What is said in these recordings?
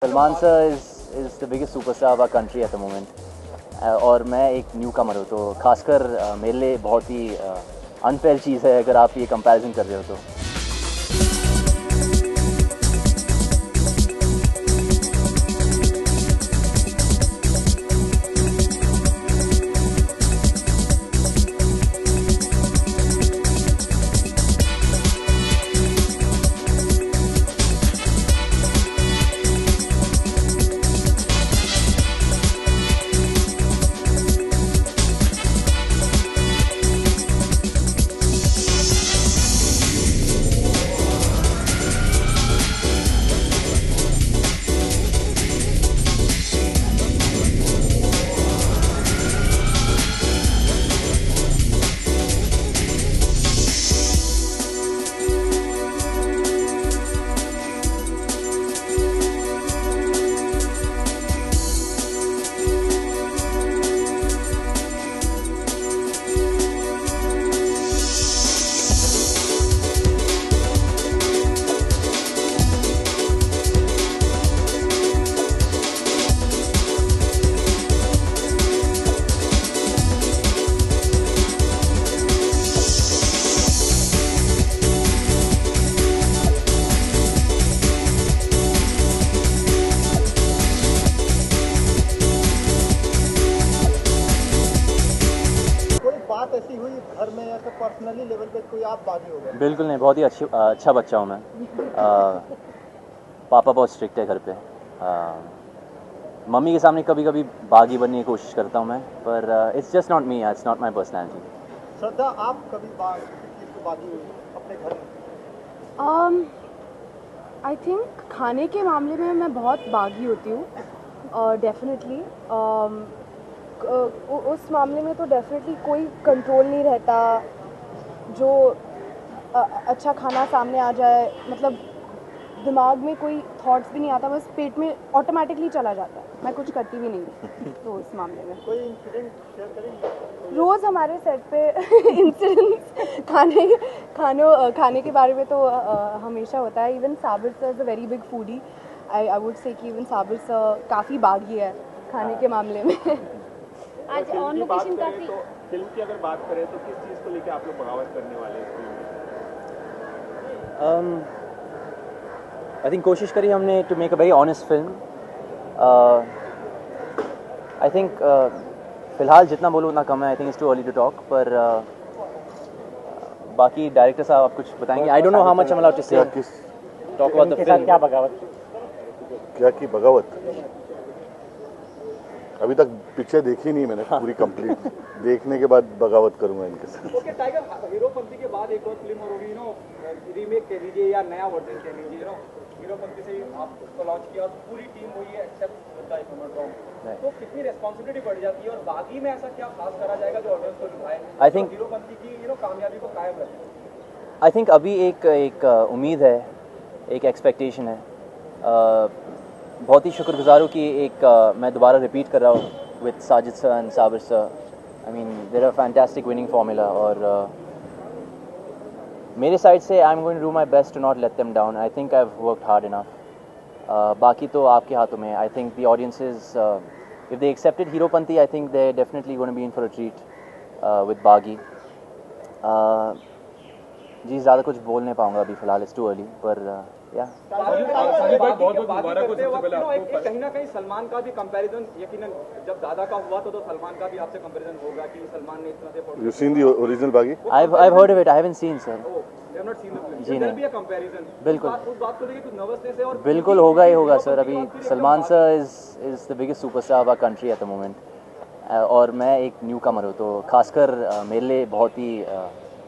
Salman sir is the biggest superstar of our country at the moment और मैं एक new कमर हूँ, तो खासकर मेरे लिए बहुत ही अनफेयर चीज़ है अगर आप ये कंपैरिजन कर रहे हो तो। ऐसी हुई घर में या तो पर्सनली लेवल पे कोई आप बागी हो गए? बिल्कुल नहीं, बहुत ही अच्छा बच्चा हूँ मैं। पापा बहुत स्ट्रिक्ट है घर पे। मम्मी के सामने कभी कभी बागी बनने की कोशिश करता हूँ मैं, पर it's just not me, it's not my personality. Shraddha, आप कभी बागी हुई अपने घर में? आई थिंक खाने के मामले में मैं बहुत बागी होती हूँ डेफिनेटली। उस मामले में तो डेफिनेटली कोई कंट्रोल नहीं रहता। जो अच्छा खाना सामने आ जाए, मतलब दिमाग में कोई थॉट्स भी नहीं आता, बस पेट में ऑटोमेटिकली चला जाता है, मैं कुछ करती भी नहीं। तो इस मामले में कोई इंसिडेंट शेयर करेंगे? रोज़ हमारे सेट पे इंसिडेंट्स खाने के बारे में तो हमेशा होता है। Even Sabir sir is a very big foodie. I would say कि इवन साबिर सर काफ़ी बागी है खाने के मामले में। आज ऑन लोकेशन काफी तो फिल्म की अगर बात करें तो किस चीज़ को लेकर आप लोग बगावत करने वाले हैं फिल्म में? आई थिंक कोशिश करी हमने to make a very honest film. I think फ़िलहाल जितना बोलूँ उतना कम है। I think it's too early to talk, पर बाकी डायरेक्टर साहब आप कुछ बताएंगे। I don't know how much I am allowed to say talk about the film. क्या बगावत, क्या की बगावत? अभी तक पिक्चर देखी नहीं मैंने पूरी कंप्लीट। देखने के बाद बगावत करूंगा इनके साथ। ओके टाइगर, हीरोपंती के बाद एक और फिल्म और होगी, रीमेक कह लीजिए या नया वर्जन कह लीजिए, हीरोपंती से आप उसको लॉन्च किया और पूरी टीम हुई है except Shraddha, if I am not wrong, तो कितनी रिस्पॉन्सिबिलिटी बढ़ जाती है और बागी में ऐसा क्या खास करा जाएगा जो ऑडियंस को दिखाए? आई थिंक हीरोपंती की कामयाबी को कायम रखे। आई थिंक अभी एक उम्मीद है, एक एक्सपेक्टेशन है। बहुत ही शुक्रगुजार हूँ कि मैं दोबारा रिपीट कर रहा हूँ with Sajid sir and Sabir sir. I mean there are fantastic winning formula, और मेरे साइड से I am going to do my best to not let them down. I think I have worked hard enough. बाकी तो आपके हाथों में। I think the audiences, if they accepted Heropanti, I think they definitely going to be in for a treat with Baaghi. जी ज़्यादा कुछ बोल नहीं पाऊँगा अभी फ़िलहाल, इट्स टू अर्ली, पर कहीं ना कहीं सलमान का भी कंपैरिजन यकीनन जब दादा का हुआ तो सलमान का भी आपसे कंपैरिजन होगा कि सलमान ने इतना से यू सीन द ओरिजिनल बागी? I've heard of it. I haven't seen, sir. You have not seen the film. Ji There नहीं। be a comparison. बिल्कुल। उस बात को लेके कुछ नर्वसनेस है और बिल्कुल होगा ही होगा सर। अभी Salman sir is the biggest superstar of our country at the moment और मैं एक न्यू कमर हूँ, तो खासकर मेरे लिए बहुत ही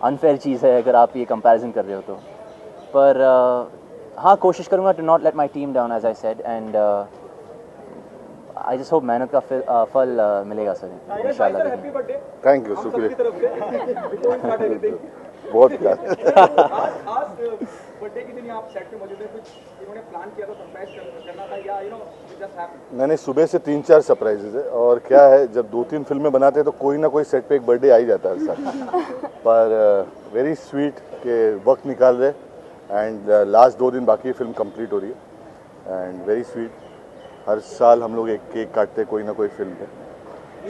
अनफेयर चीज़ है अगर आप ये कंपैरिजन कर रहे हो तो। पर हाँ, कोशिश करूँगा to not let my team down as I said, and I just hope मेहनत का फल मिलेगा सर इंशाल्लाह। Happy birthday. थैंक यू, सबकी शुक्रिया। तरफ से बिफोर वी स्टार्ट एनीथिंग, बहुत प्यार। आज बर्थडे के दिन आप सेट पे मौजूद हैं, कुछ इन्होंने प्लान किया तो सरप्राइज करना था या इट जस्ट हैपेंड? मैंने सुबह से 3-4 सरप्राइजेज है, और क्या है जब 2-3 फिल्में बनाते हैं तो कोई ना कोई सेट पे एक बर्थडे आ ही जाता है सर। पर वेरी स्वीट के वक्त निकाल रहे, एंड लास्ट 2 दिन बाकी फिल्म कंप्लीट हो रही है, एंड वेरी स्वीट। हर साल हम लोग एक केक काटते कोई ना कोई फिल्म पे।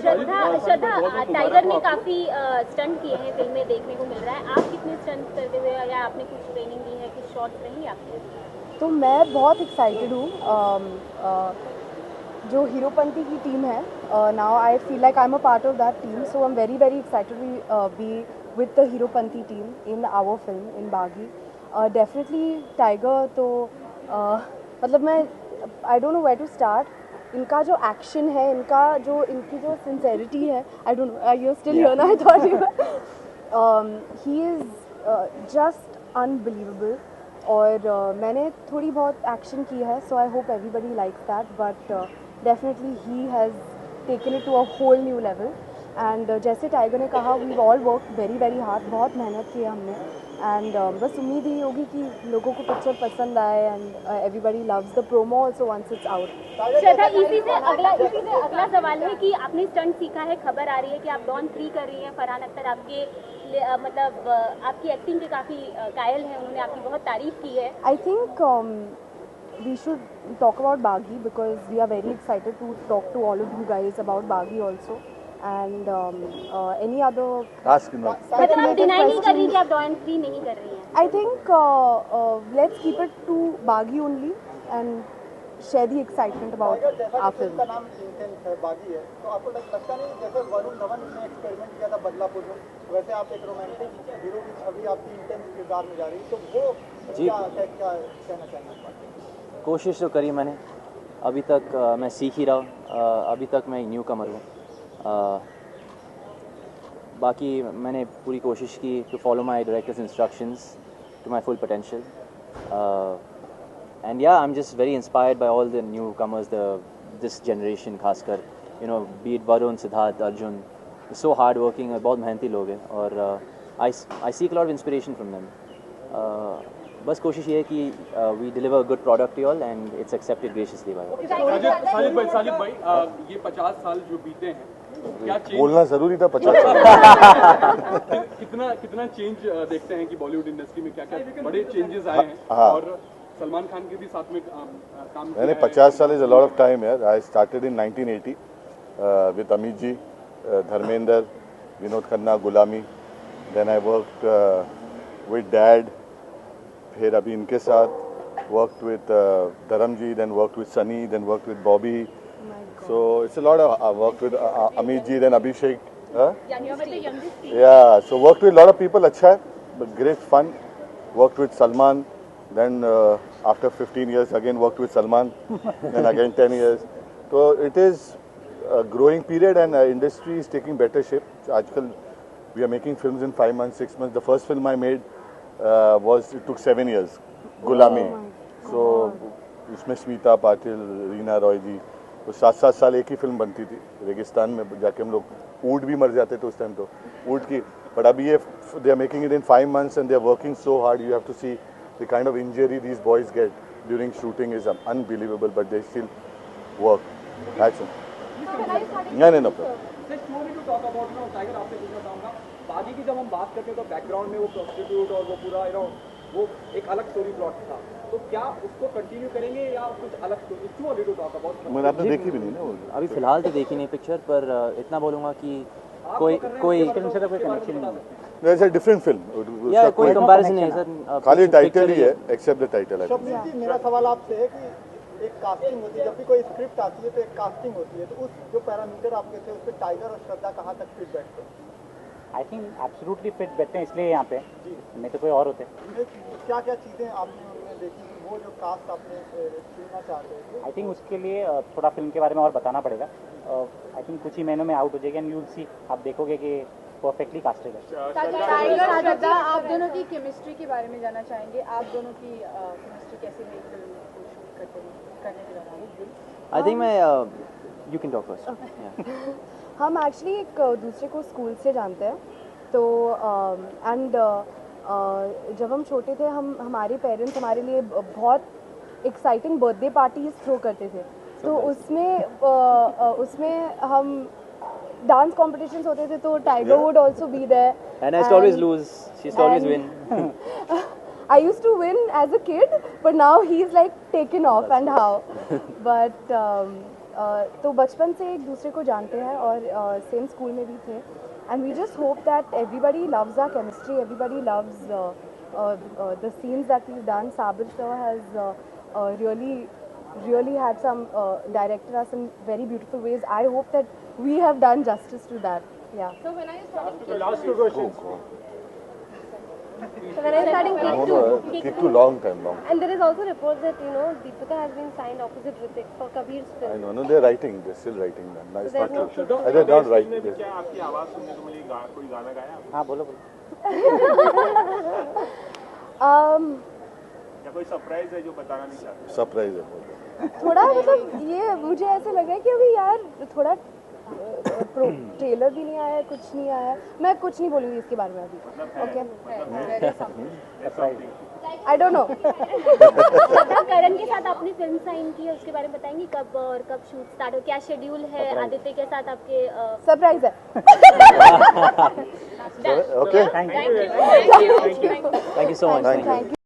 श्रद्धा टाइगर में काफी स्टंट किए हैं फिल्म में देखने को मिल रहा है, आप कितने स्टंट करते हुए या आपने कुछ ट्रेनिंग ली है, कुछ शॉट्स रही आपके? तो मैं बहुत एक्साइटेड हूँ। जो हीरोपंती की टीम है, now I feel like I am a part of that team, so I am very very excited be with the Heropanti team in our film in Baaghi. Definitely Tiger तो मतलब मैं I don't know where to start. इनका जो action है, इनकी जो sincerity है, I don't know you still here ना, I thought you he is just unbelievable. और मैंने थोड़ी बहुत एक्शन की है, so I hope everybody likes that, but definitely he has taken it to a whole new level. And जैसे टाइगर ने कहा, we all work very very hard, बहुत मेहनत की है हमने। एंड बस उम्मीद ही होगी कि लोगों को पिक्चर पसंद आए and everybody loves the promo also once it's out. Shraddha, इसी से अगला सवाल है कि आपने स्टंट सीखा है, खबर आ रही है कि आप डॉन 3 कर रही हैं। फरहान अख्तर आपके मतलब आपकी एक्टिंग के काफ़ी कायल हैं, उन्होंने आपकी बहुत तारीफ की है। I think we should talk about Baghi because we are very excited to talk to all of you guys about Baghi also, and any other Ask him now. मतलब आप डिनाई नहीं कर रही कि आप डॉन 3 नहीं कर रही हैं? I think let's keep it to Baghi only and share the excitement about tiger जैसा our कि फिल्म film. का नाम इंटेंस है, बागी है, तो आपको लगता नहीं जैसे वरुण धवन ने एक्सपेरिमेंट किया था बदलापुर में, वैसे आप एक रोमांटिक हीरो की छवि आपकी इंटेंस किरदार में जा रही है, तो वो जी। क्या कहना चाहेंगे? कोशिश तो करी मैंने, अभी तक मैं सीख ही रहा हूँ, अभी तक मैं न्यू कमर हूँ। बाकी मैंने पूरी कोशिश की to follow my director's instructions to my full potential, and yeah I am just very inspired by all the newcomers, this generation खासकर, you know, be it Varun, Siddharth, Arjun, so hard working, बहुत मेहनती लोग हैं, और I seek lot of inspiration from them. बस कोशिश ये है कि we deliver good product to all and it's accepted graciously by. Sajid भाई, ये 50 साल जो बीते हैं, क्या चेंज, बोलना जरूरी था 50 कितना चेंज देखते हैं कि बॉलीवुड इंडस्ट्री में क्या क्या बड़े चेंजेस आए हैं? हाँ। और सलमान खान के भी साथ में काम मैंने 50 साल is a lot of time यार। I started in 1980 with Amit ji, Dharmendra, Vinod Khanna, Ghulami, then I worked with dad, फिर अभी इनके साथ worked with Dharam ji, then worked with Sunny, then worked with Bobby, so it's a lot of worked with Amit ji, then Abhishek, yeah, so worked with a lot of people, अच्छा है, but great fun. Worked with Salman, then after 15 years again worked with Salman, then again 10 years, so it is a growing period and industry is taking better shape. आजकल we are making films in 5 months, 6 months. The first film I made it took 7 years, Gulami. So इसमें स्मिता पाटिल, रीना रॉय जी, तो 7-7 साल एक ही film बनती थी। रेगिस्तान में जाके हम लोग ऊँट भी मर जाते थे उस टाइम, तो ऊँट की, बट अभी ये they are making it in 5 months and they are working so hard. You have to see the kind of injury these boys get during shooting is unbelievable, but they still work. That's it. नहीं no Tiger, आपसे पूछना चाहूँगा, बागी की जब हम बात करते हैं तो बैकग्राउंड में वो प्रोस्टिट्यूट और वो पूरा वो एक अलग स्टोरी प्लॉट था, तो क्या उसको कंटिन्यू करेंगे या कुछ अलग story? Too early to talk about. मैंने आपने देखी भी नहीं ना वो? अभी फिलहाल तो देखी नहीं पिक्चर, पर इतना बोलूँगा कि कोई फिल्म से तो कोई कनेक्शन नहीं है, इट्स अ डिफरेंट फिल्म, या कोई कंपैरिजन नहीं है सर, खाली टाइटल ही है, एक्सेप्ट द टाइटल। शब्द जी, मेरा सवाल आपसे है कि एक कास्टिंग होती है, जब भी कोई स्क्रिप्ट आती है तो एक कास्टिंग होती है, तो उस जो पैरामीटर आपके थे उस पर टाइगर और श्रद्धा कहाँ तक फिट बैठते हैं? आई थिंक एब्सोल्युटली फिट बैठते हैं, इसलिए यहाँ पे, नहीं तो कोई और होते। क्या क्या चीज़ें आपने उनमें देखी, वो जो कास्ट आपने चुनना चाहते हैं? आई थिंक उसके लिए थोड़ा फिल्म के बारे में और बताना पड़ेगा। आई थिंक कुछ ही महीनों में आउट हो जाएगी एंड यू विल सी, आप देखोगे कि परफेक्टली कास्टेड है। टाइगर श्रद्धा, आप दोनों की केमिस्ट्री के बारे में जानना चाहेंगे, आप दोनों की केमिस्ट्री कैसी रही फिल्म को शूट करने के दौरान? आई थिंक मैं यू कैन टॉक फर्स्ट। हम एक्चुअली एक दूसरे को स्कूल से जानते हैं, तो एंड जब हम छोटे थे, हमारे पेरेंट्स हमारे लिए बहुत एक्साइटिंग बर्थडे पार्टीज थ्रो करते थे, तो उसमें हम डांस कॉम्पिटिशन्स होते थे, तो Tiger would also be there and I used to always lose, she used to always win. I used to win as a kid, but now he's like taken off and how. But तो बचपन से एक दूसरे को जानते हैं और same school में भी थे. And we just hope that everybody loves our chemistry. Everybody loves the scenes that we've done. Sabir sir has really had some directed us in very beautiful ways. I hope that we have done justice to that. Yeah. So when are you starting last two questions. So when are you starting No, Kick no, 2? Kick 2 long time, long. And there is also reports that Deepika has been signed opposite Hrithik for Kabir's I film. know, no, they're writing, they're still writing that. No, it's So not there's true. no- They're not writing this. क्या आपकी आवाज सुनने को मिली कोई गाना गाया हाँ बोलो बोलो. या कोई सरप्राइज है जो बताना नहीं चाहते Surprise है बहुत. थोड़ा मतलब ये मुझे ऐसे लग रहा है कि अभी यार थोड़ा ट्रेलर भी नहीं आया है, कुछ नहीं आया है. मैं कुछ नहीं बोलूँगी इसके बारे में अभी. Okay. I don't know. Karan के साथ आपने फिल्म साइन की है, उसके बारे में बताएंगी कब और कब शूट स्टार्ट हो, क्या शेड्यूल है आदित्य के साथ आपके? सरप्राइज है. Okay. Thank you. Thank you so much. Thank you. Thank you.